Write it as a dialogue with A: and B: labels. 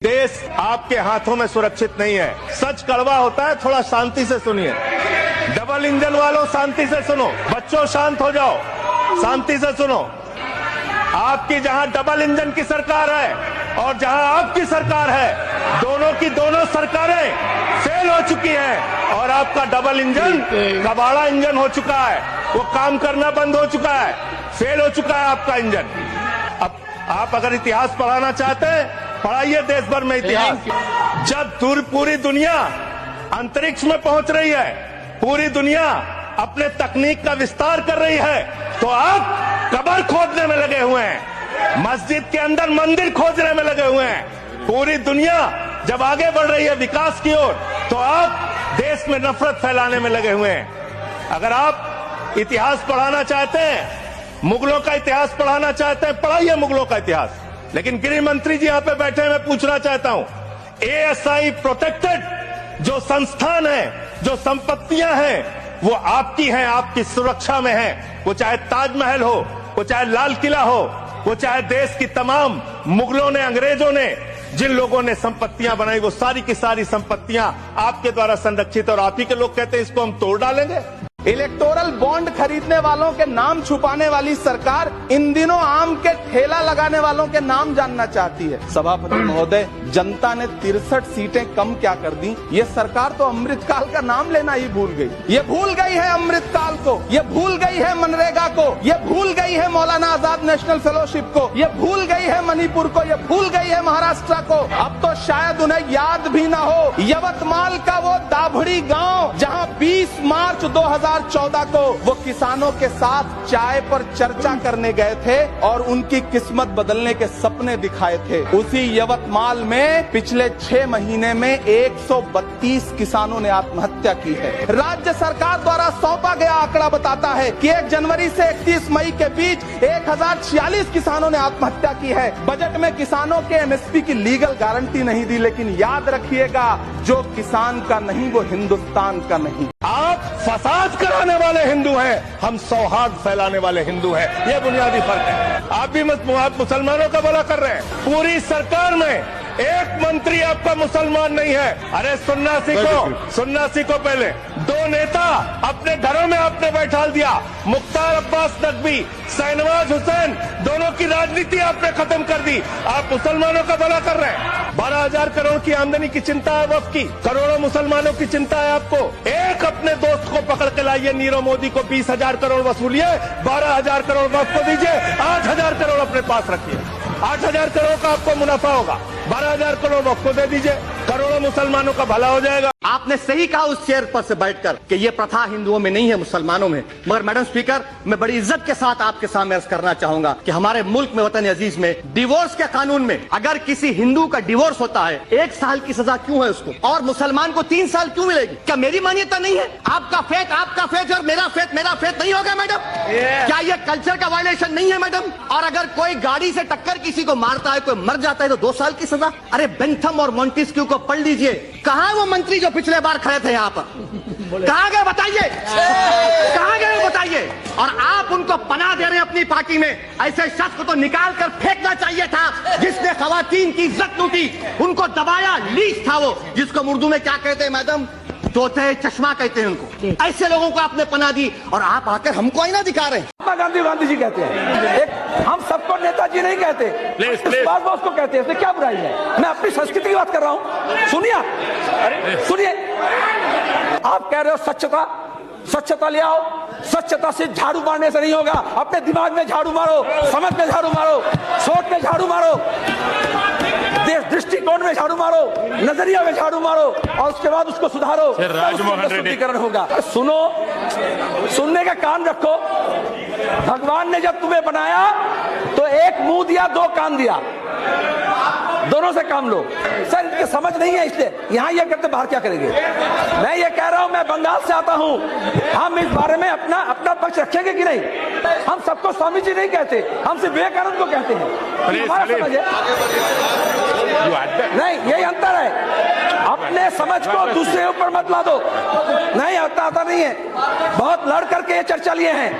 A: देश आपके हाथों में सुरक्षित नहीं है। सच कड़वा होता है, थोड़ा शांति से सुनिए। डबल इंजन वालों शांति से सुनो, बच्चों शांत हो जाओ, शांति से सुनो। आपकी जहां डबल इंजन की सरकार है और जहां आपकी सरकार है, दोनों की दोनों सरकारें फेल हो चुकी हैं और आपका डबल इंजन कबाड़ा इंजन हो चुका है, वो काम करना बंद हो चुका है, फेल हो चुका है आपका इंजन। अब आप अगर इतिहास पढ़ाना चाहते हैं, पढ़ाइए देश भर में इतिहास। जब पूरी दुनिया अंतरिक्ष में पहुंच रही है, पूरी दुनिया अपने तकनीक का विस्तार कर रही है, तो आप कब्र खोदने में लगे हुए हैं, मस्जिद के अंदर मंदिर खोजने में लगे हुए हैं। पूरी दुनिया जब आगे बढ़ रही है विकास की ओर, तो आप देश में नफरत फैलाने में लगे हुए हैं। अगर आप इतिहास पढ़ाना चाहते हैं, मुगलों का इतिहास पढ़ाना चाहते हैं, पढ़ाइए मुगलों का इतिहास। लेकिन गृह मंत्री जी यहां पे बैठे हैं, मैं पूछना चाहता हूं, एएसआई प्रोटेक्टेड जो संस्थान है, जो संपत्तियां हैं, वो आपकी हैं, आपकी सुरक्षा में हैं। वो चाहे ताजमहल हो, वो चाहे लाल किला हो, वो चाहे देश की तमाम मुगलों ने, अंग्रेजों ने जिन लोगों ने संपत्तियां बनाई, वो सारी की सारी संपत्तियां आपके द्वारा संरक्षित, और आप ही के लोग कहते हैं इसको हम तोड़ डालेंगे।
B: इलेक्टोरल बॉन्ड खरीदने वालों के नाम छुपाने वाली सरकार इन दिनों आम के ठेला लगाने वालों के नाम जानना चाहती है। सभापति महोदय, जनता ने 63 सीटें कम क्या कर दी? ये सरकार तो अमृतकाल का नाम लेना ही भूल गई। ये भूल गई है अमृतकाल को, ये भूल गई है मनरेगा को, ये भूल गई है मौलाना आजाद नेशनल फेलोशिप को, ये भूल गई है मणिपुर को, ये भूल गई है महाराष्ट्र को। अब तो शायद उन्हें याद भी ना हो यवतमाल का वो दाभड़ी गाँव, जहाँ 20 मार्च 2014 को वो किसानों के साथ चाय पर चर्चा करने गए थे और उनकी किस्मत बदलने के सपने दिखाए थे। उसी यवतमाल में पिछले 6 महीने में 132 किसानों ने आत्महत्या की है। राज्य सरकार द्वारा सौंपा गया आंकड़ा बताता है कि 1 जनवरी से 31 मई के बीच 1046 किसानों ने आत्महत्या की है। बजट में किसानों के एमएसपी की लीगल गारंटी नहीं दी, लेकिन याद रखिएगा, जो किसान का नहीं वो हिंदुस्तान का नहीं।
A: आप फसाद कराने वाले हिंदू हैं, हम सौहार्द फैलाने वाले हिंदू हैं, यह बुनियादी फर्क है। आप भी मुसलमानों का भला कर रहे हैं। पूरी सरकार में एक मंत्री आपका मुसलमान नहीं है। अरे सुनना सीखो पहले। 2 नेता अपने घरों में आपने बैठा दिया, मुख्तार अब्बास नकवी, शाहनवाज हुसैन, दोनों की राजनीति आपने खत्म कर दी। आप मुसलमानों का भला कर रहे हैं। 12,000 करोड़ की आमदनी की चिंता है वक्फ की, करोड़ों मुसलमानों की चिंता है आपको। एक अपने दोस्त को पकड़ के लाइए, नीरव मोदी को 20,000 करोड़ वसूलिए, 12,000 करोड़ वक्फ को दीजिए, 8,000 करोड़ अपने पास रखिए। 8,000 करोड़ का आपको मुनाफा होगा, 12,000 करोड़ वक्फ को दे दीजिए, करोड़ों मुसलमानों का भला हो जाएगा।
C: आपने सही कहा उस चेयर पर से बैठकर कि ये प्रथा हिंदुओं में नहीं है, मुसलमानों में। मगर मैडम स्पीकर, मैं बड़ी इज्जत के साथ आपके सामने अर्ज करना चाहूंगा कि हमारे मुल्क में, वतन अजीज में, डिवोर्स के कानून में अगर किसी हिंदू का डिवोर्स होता है, 1 साल की सजा क्यों है उसको, और मुसलमान को 3 साल क्यों मिलेगी? क्या मेरी मान्यता नहीं है? आपका फेथ और मेरा फेथ नहीं होगा मैडम? क्या ये कल्चर का वायलेशन नहीं है मैडम? और अगर कोई गाड़ी से टक्कर किसी को मारता है, कोई मर जाता है, तो 2 साल की सजा। अरे बेंथम और मॉन्टेस्क्यू को पढ़ लीजिए। कहाँ वो मंत्री जो पिछले बार खड़े थे यहाँ पर? कहाँ गए बताइए, कहाँ गए बताइए? और आप उनको पनाह दे रहे हैं अपनी पार्टी में। ऐसे शख्स को तो निकाल कर फेंकना चाहिए था, जिसने खवातीन की इज्जत लूटी, उनको दबाया, लीच था वो, जिसको उर्दू में क्या कहते हैं मैडम? तोते चश्मा कहते हैं उनको। ऐसे लोगों को आपने पनाह दी और आप आकर हमको आईना दिखा रहे हैं।
D: गांधी जी कहते हैं, एक हम सबको नेताजी नहीं कहते, सुभाष बोस को कहते हैं, इसमें क्या बुराई है? मैं अपनी संस्कृति की बात कर रहा हूँ। सुनिए, आप कह रहे हो स्वच्छता ले आओ, स्वच्छता से झाड़ू मारने से नहीं होगा। अपने दिमाग में झाड़ू मारो, समझ में झाड़ू मारो, सोच में झाड़ू मारो, दृष्टिकोण में झाड़ू मारो, नजरिया में झाड़ू मारो, और उसके बाद उसको सुधारो, शुद्धिकरण होगा। सुनने का कान रखो। भगवान ने जब तुम्हें बनाया तो 1 मुंह दिया, 2 कान दिया, दोनों से काम लो। सर, इनकी समझ नहीं है, इसलिए यहाँ ये करते, बाहर क्या करेंगे? मैं ये कह रहा हूँ, मैं बंगाल से आता हूँ, हम इस बारे में अपना पक्ष रखेंगे कि नहीं? हम सबको स्वामी जी नहीं कहते, हम सिर्फ विवेकानंद को कहते हैं। हमारा समझ है नहीं, यही अंतर है। अपने समझ को दूसरे ऊपर मत ला दो। नहीं, आता नहीं है। बहुत लड़ करके ये चर्चा लिए हैं,